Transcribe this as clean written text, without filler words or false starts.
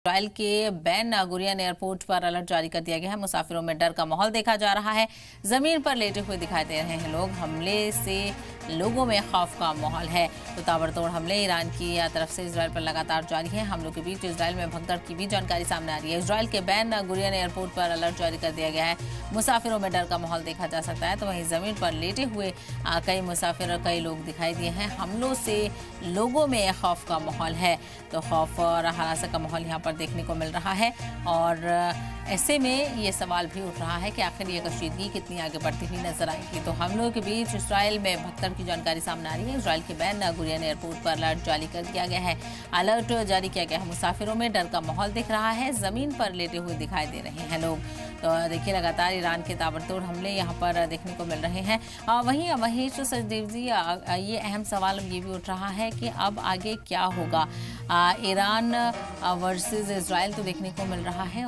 Israel के Ben Gurion airport पर alert जारी कर दिया गया है। मुसाफिरों में डर का माहौल देखा जा रहा है। जमीन पर लेटे हुए दिखाई दे रहे हैं लोग। हमले से लोगों में खौफ का माहौल है। तो ताबड़तोड़ हमले ईरान की तरफ से इजराइल पर लगातार जारी है। हमलों के बीच इजराइल में भगदड़ की भी जानकारी सामने आ रही है। इजराइल के बेन गुरियन एयरपोर्ट पर अलर्ट जारी कर दिया गया है। मुसाफिरों में डर का माहौल देखा जा सकता है। तो वहीं जमीन पर लेटे हुए कई मुसाफिर और कई लोग दिखाई दिए हैं। हमलों से लोगों में खौफ का माहौल है। तो खौफ और हरासत का माहौल यहाँ पर देखने को मिल रहा है। और ऐसे में ये सवाल भी उठ रहा है कि आखिर ये कशीदगी कितनी आगे बढ़ती हुई नजर आएगी। तो हम लोगों के बीच इजराइल में भगदड़ की जानकारी सामने आ रही है। इजराइल के बेन गुरियन एयरपोर्ट पर अलर्ट जारी कर दिया गया है। अलर्ट जारी किया गया है। मुसाफिरों में डर का माहौल दिख रहा है। जमीन पर लेटे हुए दिखाई दे रहे हैं लोग। तो देखिए, लगातार ईरान के ताबड़तोड़ हमले यहाँ पर देखने को मिल रहे हैं। वहीं महेश सचदेव जी, ये अहम सवाल ये भी उठ रहा है कि अब आगे क्या होगा। ईरान वर्सेस इजराइल तो देखने को मिल रहा है।